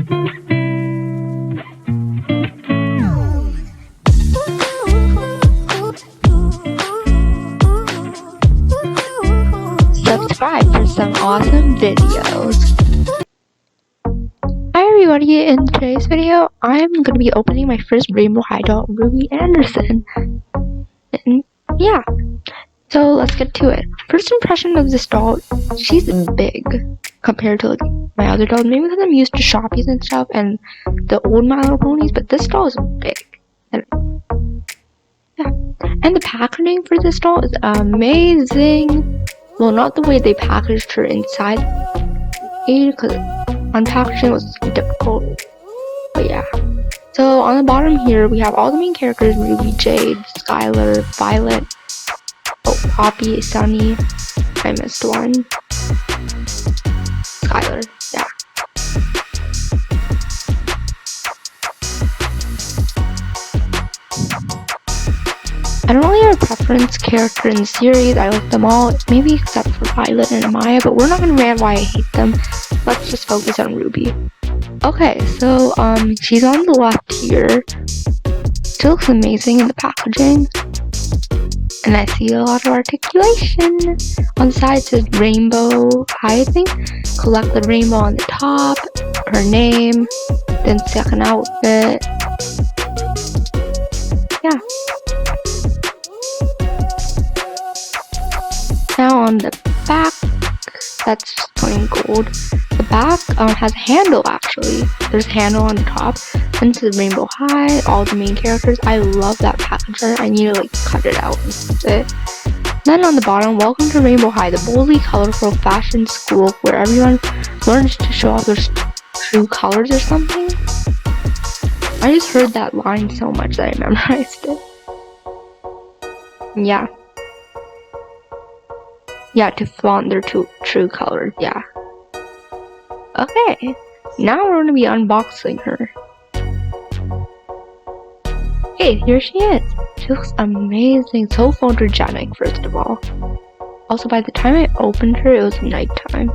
Subscribe for some awesome videos. Hi everybody, in today's video, I'm going to be opening my first Rainbow High doll, Ruby Anderson. And yeah, so let's get to it. First impression of this doll, she's big compared to like my other dolls. Maybe because I'm used to Shoppies and stuff and the old My Little Ponies, but this doll is big. And yeah, and the packaging for this doll is amazing. Well, not the way they packaged her inside, because unpackaging was difficult. But yeah. So on the bottom here, we have all the main characters: Ruby, Jade, Skylar, Violet, Poppy, Sunny. I missed one. Skylar, yeah. I don't really have a preference character in the series. I like them all, maybe except for Violet and Amaya, but we're not gonna rant why I hate them. Let's just focus on Ruby. Okay, so she's on the left here. She looks amazing in the packaging. And I see a lot of articulation. On the side it says Rainbow High, I think. Collect the rainbow on the top. Her name. Then second outfit. Yeah. Now on the back, that's just plain gold. The back has a handle actually. There's a handle on the top. And this is Rainbow High, all the main characters. I love that package. I need to like cut it out and fix it. Then on the bottom, welcome to Rainbow High, the boldly colorful fashion school where everyone learns to show off their true colors or something. I just heard that line so much that I memorized it. Yeah. Yeah, to flaunt their true colors, yeah. Okay, now we're going to be unboxing her. Okay, here she is. She looks amazing, so photogenic first of all. Also, by the time I opened her, it was nighttime.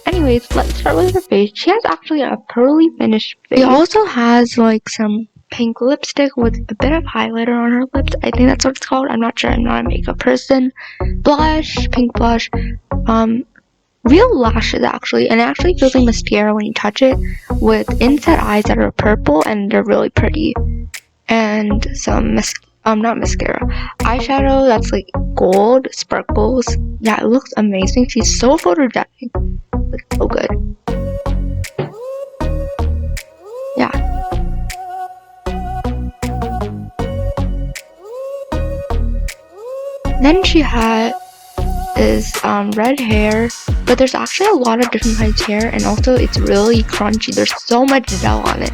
Anyways, let's start with her face. She has actually a pearly finished face. She also has like some pink lipstick with a bit of highlighter on her lips. I think that's what it's called. I'm not sure. I'm not a makeup person. Blush, pink blush. Real lashes actually, and it actually feels like mascara when you touch it, with inset eyes that are purple and they're really pretty. And some not mascara, eyeshadow that's like gold sparkles. Yeah, it looks amazing. She's so photogenic, like so good. Yeah. Then she is red hair, but there's actually a lot of different kinds of hair, and also it's really crunchy. There's so much gel on it.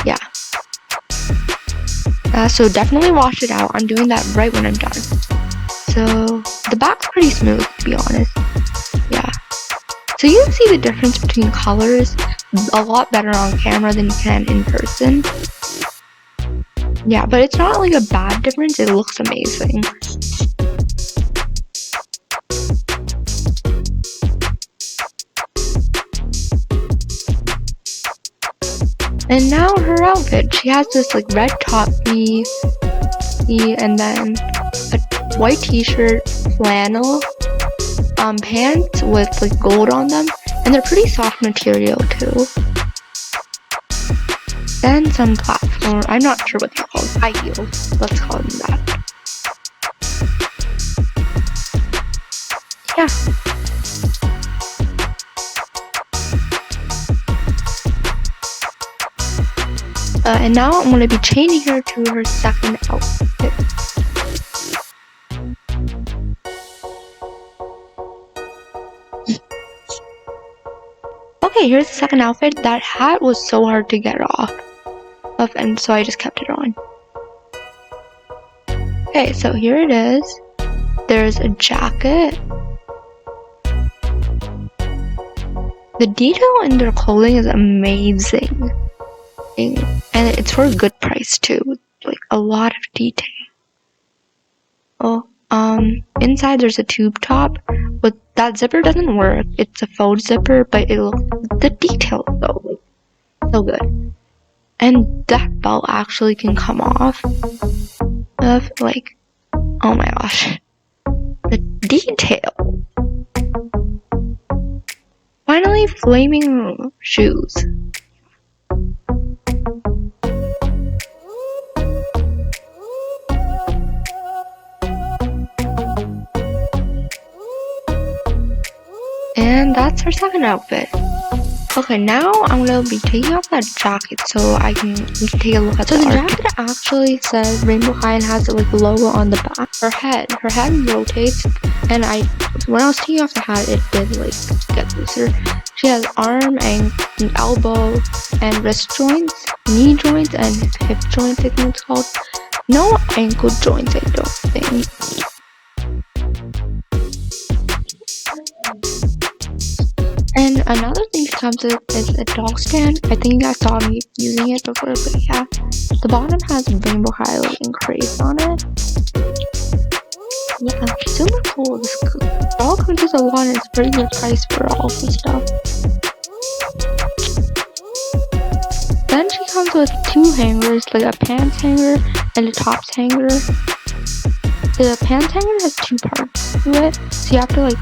Yeah. So definitely wash it out. I'm doing that right when I'm done. So the back's pretty smooth, to be honest. Yeah. So you can see the difference between colors a lot better on camera than you can in person. Yeah, but it's not like a bad difference. It looks amazing. And now her outfit. She has this like red top and then a white t-shirt, flannel, pants with like gold on them, and they're pretty soft material too. Then some platform, I'm not sure what they're called, high heels, let's call them that. Yeah. And now I'm going to be changing her to her second outfit. Okay, here's the second outfit. That hat was so hard to get off of, and so I just kept it on. Okay, so here it is. There's a jacket. The detail in their clothing is amazing. And it's for a good price too, like a lot of detail. Oh, inside there's a tube top, but that zipper doesn't work. It's a faux zipper, but the detail though, like, so good. And that belt actually can come off. Like, oh my gosh, the detail. Finally, flaming shoes. And that's her second outfit. Okay, now I'm gonna be taking off that jacket so we can take a look at the jacket actually says Rainbow High and has like the logo on the back. Her head rotates, and when I was taking off the hat, it did like get looser. She has arm and elbow and wrist joints, knee joints, and hip joints, I think it's called. No ankle joints, I don't think. And another thing that comes with is a dog stand. I think you guys saw me using it before, but yeah. The bottom has Rainbow High engraved on it. Yeah, super cool. This dog comes with a lot and it's pretty good price for all the stuff. Then she comes with two hangers, like a pants hanger and a tops hanger. The pants hanger has two parts to it, so you have to like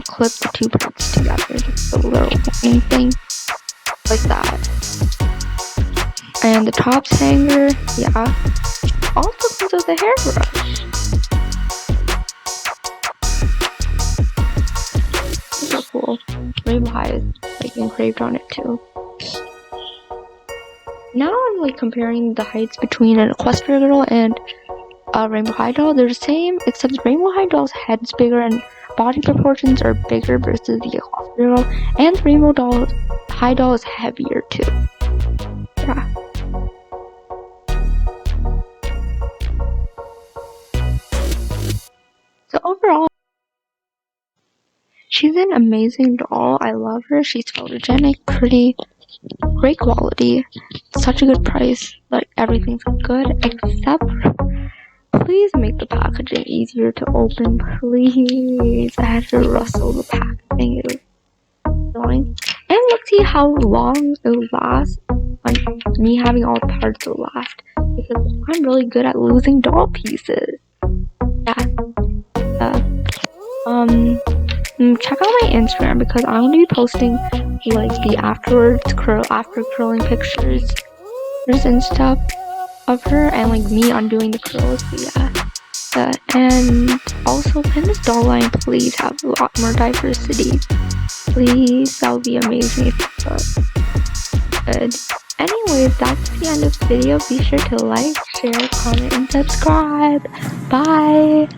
clip the two parts together, just a little thing like that. And the tops hanger, yeah, also comes with a hairbrush. Super cool. Rainbow High is like engraved on it too. Now I'm like comparing the heights between an Equestria girl and Rainbow High doll. They're the same, except Rainbow High doll's head's bigger and body proportions are bigger versus the Equestria girl, and Rainbow High doll is heavier too. Yeah. So overall, she's an amazing doll. I love her. She's photogenic, pretty, great quality, such a good price. Like everything's good except. Please make the packaging easier to open, please. I had to rustle the packaging, it was annoying. And let's see how long it will last. Me having all the parts will last, because I'm really good at losing doll pieces. Yeah. Check out my Instagram because I'm gonna be posting like the after curling pictures and stuff of her, and like me undoing the curls. Yeah. And also, can this doll line please have a lot more diversity? Please, that would be amazing if it could. Anyways, that's the end of the video. Be sure to like, share, comment, and subscribe. Bye!